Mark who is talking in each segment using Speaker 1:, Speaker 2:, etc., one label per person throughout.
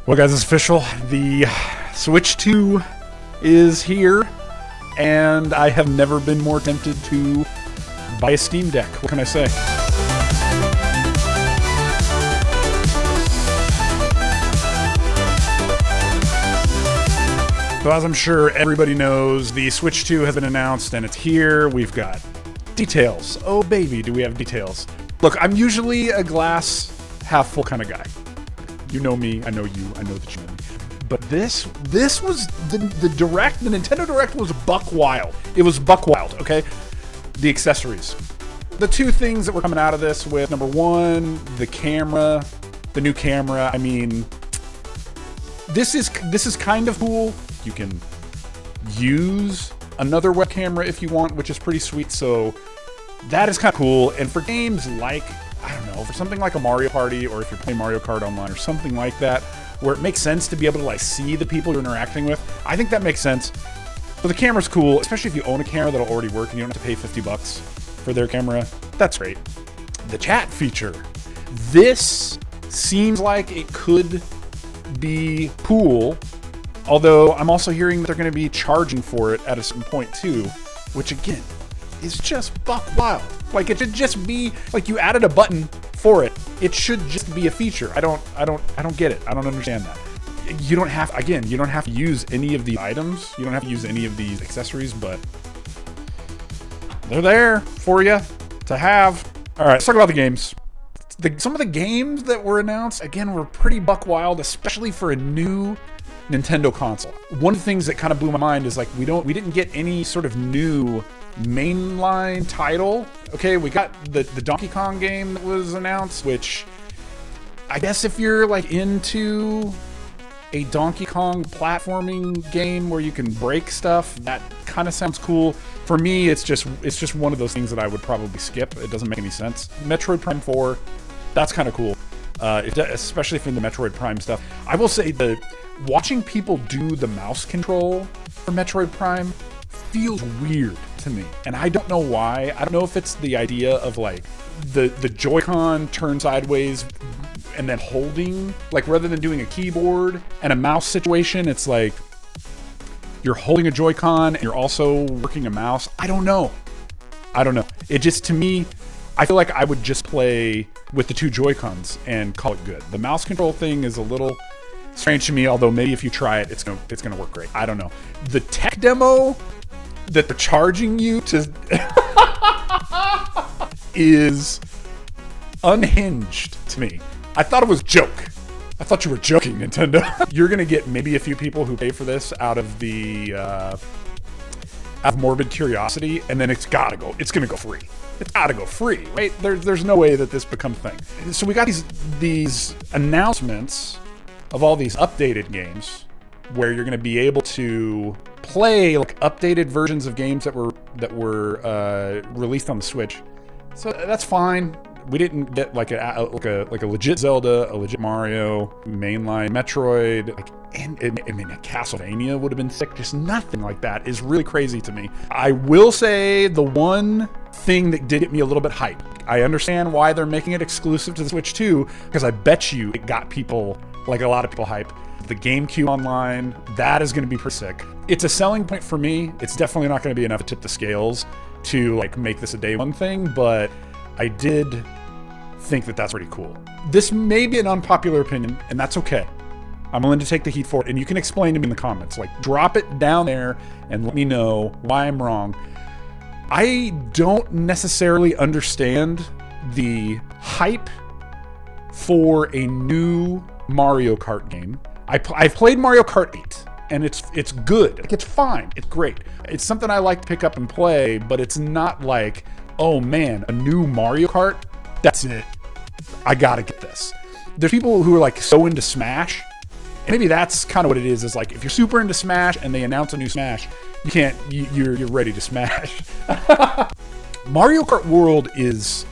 Speaker 1: Well, guys, it's official. The Switch 2 is here, and I have never been more tempted to buy a Steam Deck. What can I say? So as I'm sure everybody knows, the Switch 2 has been announced, and it's here. We've got details. Oh, baby, do we have details. Look, I'm usually a glass half full kind of guy. You know me, I know you, I know that you know me. But this was the Direct, the Nintendo Direct was buck wild. It was buck wild, okay? The accessories. The two things that were coming out of this with, number one, the camera, the new camera. I mean, this is kind of cool. You can use another web camera if you want, which is pretty sweet. So that is kind of cool. And for games like, I don't know, for something like a Mario Party, or if you're playing Mario Kart online or something like that, where it makes sense to be able to like see the people you're interacting with, I think that makes sense. So the camera's cool, especially if you own a camera that'll already work and you don't have to pay $50 for their camera. That's great. The chat feature. This seems like it could be cool, although I'm also hearing that they're going to be charging for it at a certain point too, which again is just buck wild. Like, it should just be like you added a button for it. It should just be a feature. I don't get it. I don't understand that. You don't have to use any of the items. You don't have to use any of these accessories, but they're there for you to have. All right, let's talk about the games. Some of the games that were announced, again, were pretty buck wild, especially for a new Nintendo console. One of the things that kind of blew my mind is like we didn't get any sort of new mainline title. Okay, we got the Donkey Kong game that was announced, which I guess if you're like into a Donkey Kong platforming game where you can break stuff, that kind of sounds cool. For me, it's just one of those things that I would probably skip. It doesn't make any sense. Metroid Prime 4, that's kind of cool. Especially for the Metroid Prime stuff. I will say that watching people do the mouse control for Metroid Prime feels weird to me, and I don't know why. I don't know if it's the idea of like the Joy-Con turn sideways and then holding, like rather than doing a keyboard and a mouse situation, it's like you're holding a Joy-Con and you're also working a mouse. I don't know. It just, to me, I feel like I would just play with the two Joy-Cons and call it good. The mouse control thing is a little strange to me, although maybe if you try it, it's gonna work great. I don't know. The tech demo that they're charging you to is unhinged to me. I thought it was a joke. I thought you were joking, Nintendo. You're gonna get maybe a few people who pay for this out of the out of morbid curiosity, and then it's gonna go free. It's gotta go free, right? There's no way that this becomes a thing. So we got these announcements of all these updated games where you're going to be able to play like updated versions of games that were released on the Switch. So that's fine. We didn't get like a legit Zelda, a legit Mario, mainline Metroid, I mean, a Castlevania would have been sick. Just nothing like that is really crazy to me. I will say the one thing that did get me a little bit hyped. I understand why they're making it exclusive to the Switch 2, because I bet you it got people, like a lot of people, hyped. The GameCube Online, that is going to be pretty sick. It's a selling point for me. It's definitely not going to be enough to tip the scales to like make this a day one thing, but I did think that that's pretty cool. This may be an unpopular opinion, and that's okay. I'm willing to take the heat for it, and you can explain to me in the comments. Like, drop it down there and let me know why I'm wrong. I don't necessarily understand the hype for a new Mario Kart game. I've played Mario Kart 8, and it's good. Like, it's fine. It's great. It's something I like to pick up and play, but it's not like, oh man, a new Mario Kart? That's it. I gotta get this. There's people who are like so into Smash, and maybe that's kind of what it is like if you're super into Smash and they announce a new Smash, you're ready to smash. Mario Kart World is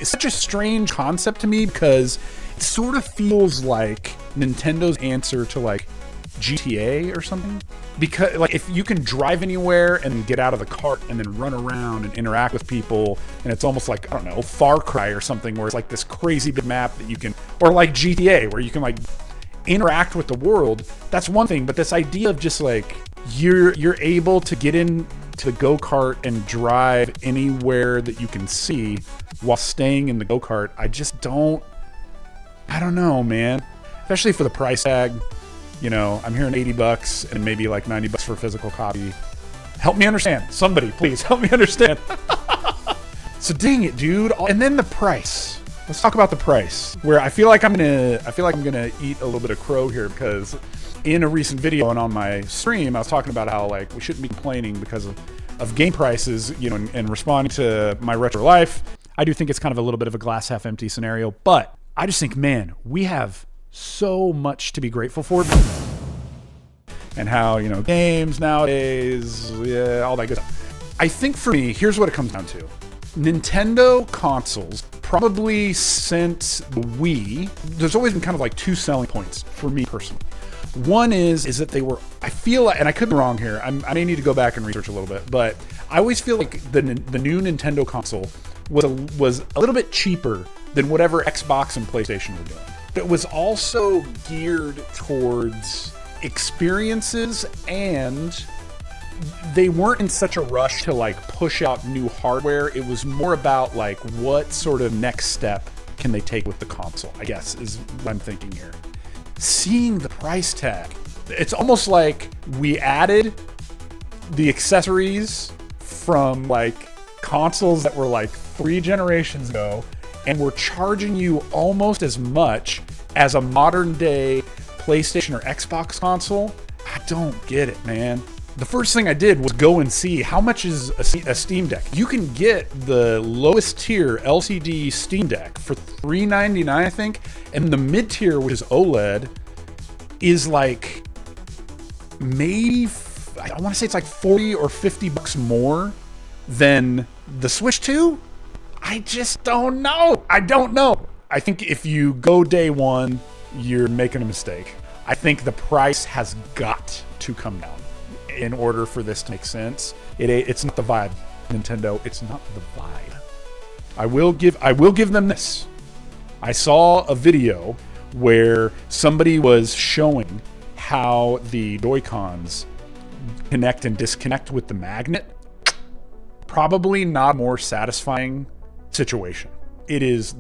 Speaker 1: such a strange concept to me, because it sort of feels like Nintendo's answer to like GTA or something. Because like if you can drive anywhere and get out of the cart and then run around and interact with people, and it's almost like, I don't know, Far Cry or something, where it's like this crazy big map that you can, or like GTA where you can like interact with the world, that's one thing. But this idea of just like you're able to get into the go-kart and drive anywhere that you can see while staying in the go-kart, I don't know, man. Especially for the price tag. You know, I'm hearing $80 and maybe like $90 for a physical copy. Help me understand. Somebody, please help me understand. So dang it, dude. And then the price. Let's talk about the price. Where I feel like I'm gonna eat a little bit of crow here, because in a recent video and on my stream, I was talking about how like we shouldn't be complaining because of game prices, you know, and responding to my retro life. I do think it's kind of a little bit of a glass half empty scenario, but I just think, man, we have so much to be grateful for. And how, you know, games nowadays, yeah, all that good stuff. I think for me, here's what it comes down to. Nintendo consoles, probably since the Wii, there's always been kind of like two selling points for me personally. One is that they were, I feel like, and I could be wrong here, I may need to go back and research a little bit, but I always feel like the new Nintendo console was a little bit cheaper than whatever Xbox and PlayStation were doing. It was also geared towards experiences, and they weren't in such a rush to like push out new hardware. It was more about like what sort of next step can they take with the console, I guess, is what I'm thinking here. Seeing the price tag, it's almost like we added the accessories from like consoles that were like 3 generations ago, and we're charging you almost as much as a modern day PlayStation or Xbox console. I don't get it, man. The first thing I did was go and see how much is a Steam Deck. You can get the lowest tier LCD Steam Deck for $399, I think, and the mid tier, which is OLED, is like maybe, I want to say it's like $40 or $50 more than the Switch 2. I just don't know. I don't know. I think if you go day one, you're making a mistake. I think the price has got to come down in order for this to make sense. It's not the vibe, Nintendo. It's not the vibe. I will give them this. I saw a video where somebody was showing how the Joy-Cons connect and disconnect with the magnet. Probably not a more satisfying situation. It's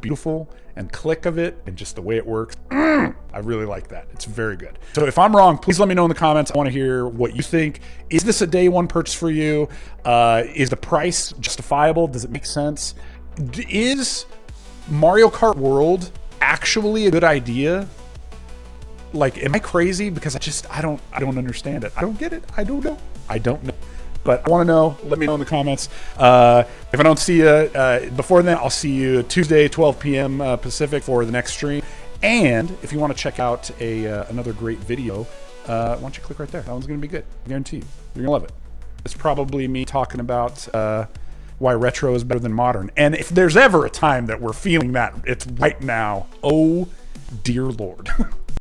Speaker 1: beautiful, and click of it and just the way it works. I really like that. It's very good. So if I'm wrong, please let me know in the comments. I want to hear what you think. Is this a day one purchase for you? Is the price justifiable? Does it make sense? Is Mario Kart World actually a good idea? Like, am I crazy? Because I don't understand it. I don't get it. I don't know. But I want to know. Let me know in the comments. If I don't see you before then, I'll see you Tuesday, 12 p.m. Pacific for the next stream. And if you want to check out another great video, why don't you click right there? That one's going to be good. I guarantee you. You're going to love it. It's probably me talking about why retro is better than modern. And if there's ever a time that we're feeling that, it's right now. Oh, dear Lord.